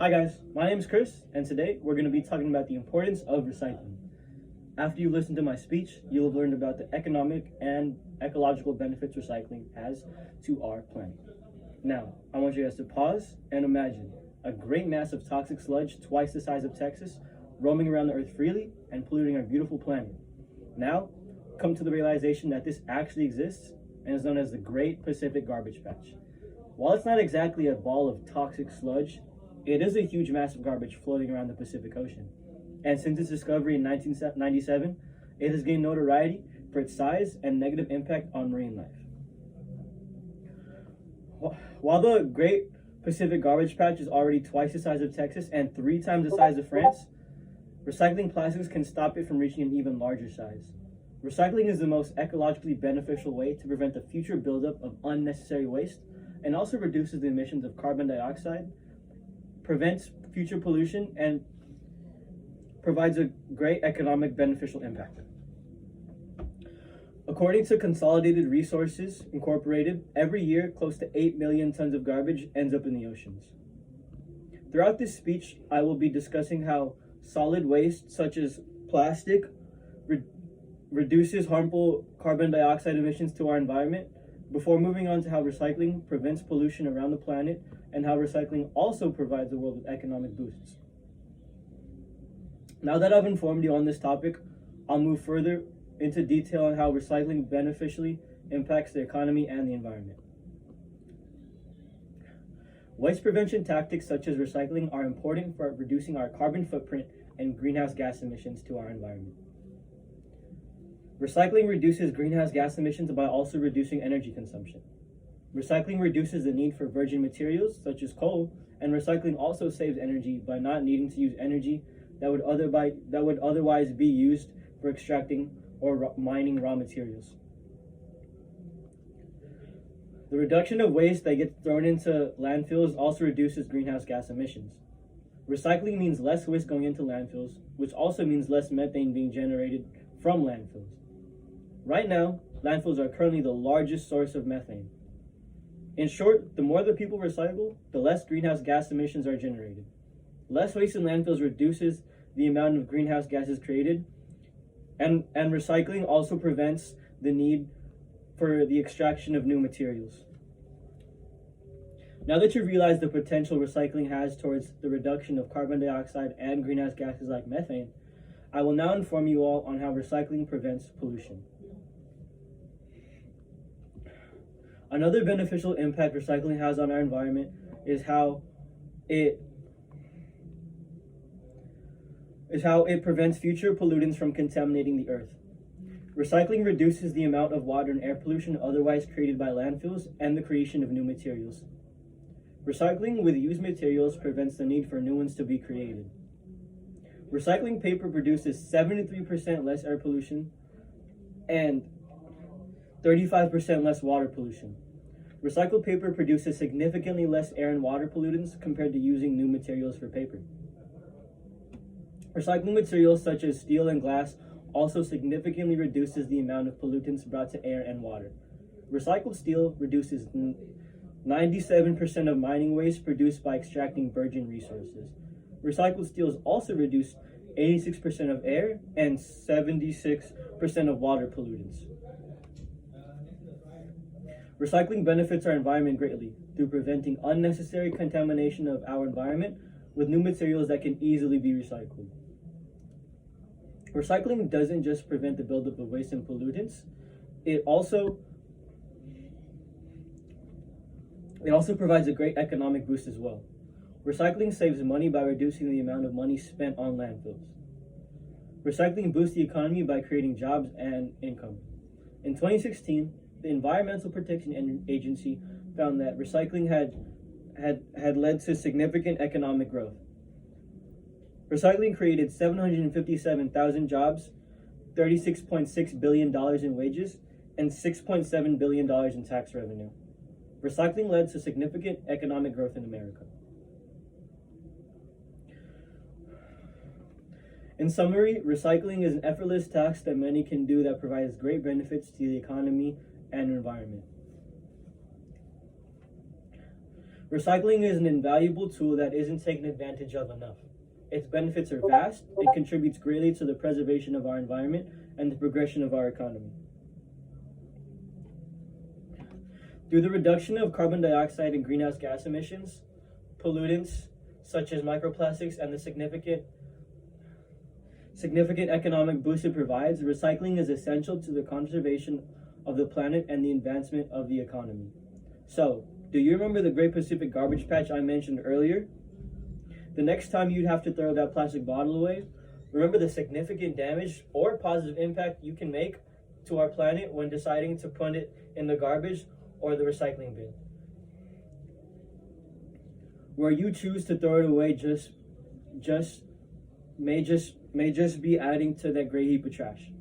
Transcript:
Hi guys, my name is Chris, and today we're going to be talking about the importance of recycling. After you listen to my speech, you'll have learned about the economic and ecological benefits recycling has to our planet. Now, I want you guys to pause and imagine a great mass of toxic sludge twice the size of Texas roaming around the earth freely and polluting our beautiful planet. Now, come to the realization that this actually exists and is known as the Great Pacific Garbage Patch. While it's not exactly a ball of toxic sludge, it is a huge mass of garbage floating around the Pacific Ocean. And since its discovery in 1997, it has gained notoriety for its size and negative impact on marine life. While the Great Pacific Garbage Patch is already twice the size of Texas and 3 times the size of France, recycling plastics can stop it from reaching an even larger size. Recycling is the most ecologically beneficial way to prevent the future buildup of unnecessary waste and also reduces the emissions of carbon dioxide, prevents future pollution, and provides a great economic beneficial impact. According to Consolidated Resources Incorporated, every year close to 8 million tons of garbage ends up in the oceans. Throughout this speech, I will be discussing how solid waste such as plastic reduces harmful carbon dioxide emissions to our environment, before moving on to how recycling prevents pollution around the planet and how recycling also provides the world with economic boosts. Now that I've informed you on this topic, I'll move further into detail on how recycling beneficially impacts the economy and the environment. Waste prevention tactics such as recycling are important for reducing our carbon footprint and greenhouse gas emissions to our environment. Recycling reduces greenhouse gas emissions by also reducing energy consumption. Recycling reduces the need for virgin materials such as coal, and recycling also saves energy by not needing to use energy that would otherwise be used for extracting or mining raw materials. The reduction of waste that gets thrown into landfills also reduces greenhouse gas emissions. Recycling means less waste going into landfills, which also means less methane being generated from landfills. Right now, landfills are currently the largest source of methane. In short, the more that people recycle, the less greenhouse gas emissions are generated. Less waste in landfills reduces the amount of greenhouse gases created, and recycling also prevents the need for the extraction of new materials. Now that you realize the potential recycling has towards the reduction of carbon dioxide and greenhouse gases like methane, I will now inform you all on how recycling prevents pollution. Another beneficial impact recycling has on our environment is how it prevents future pollutants from contaminating the earth. Recycling reduces the amount of water and air pollution otherwise created by landfills and the creation of new materials. Recycling with used materials prevents the need for new ones to be created. Recycling paper produces 73% less air pollution and 35% less water pollution. Recycled paper produces significantly less air and water pollutants compared to using new materials for paper. Recycling materials such as steel and glass also significantly reduces the amount of pollutants brought to air and water. Recycled steel reduces 97% of mining waste produced by extracting virgin resources. Recycled steels also reduce 86% of air and 76% of water pollutants. Recycling benefits our environment greatly through preventing unnecessary contamination of our environment with new materials that can easily be recycled. Recycling doesn't just prevent the buildup of waste and pollutants, it also provides a great economic boost as well. Recycling saves money by reducing the amount of money spent on landfills. Recycling boosts the economy by creating jobs and income. In 2016, the Environmental Protection Agency found that recycling had led to significant economic growth. Recycling created 757,000 jobs, $36.6 billion in wages, and $6.7 billion in tax revenue. Recycling led to significant economic growth in America. In summary, recycling is an effortless task that many can do that provides great benefits to the economy and environment. Recycling is an invaluable tool that isn't taken advantage of enough. Its benefits are vast and contributes greatly to the preservation of our environment and the progression of our economy. Through the reduction of carbon dioxide and greenhouse gas emissions, pollutants such as microplastics, and the significant economic boost it provides, recycling is essential to the conservation of the planet and the advancement of the economy. So, do you remember the Great Pacific Garbage Patch I mentioned earlier? The next time you'd have to throw that plastic bottle away, remember the significant damage or positive impact you can make to our planet when deciding to put it in the garbage or the recycling bin. Where you choose to throw it away may just be adding to that great heap of trash.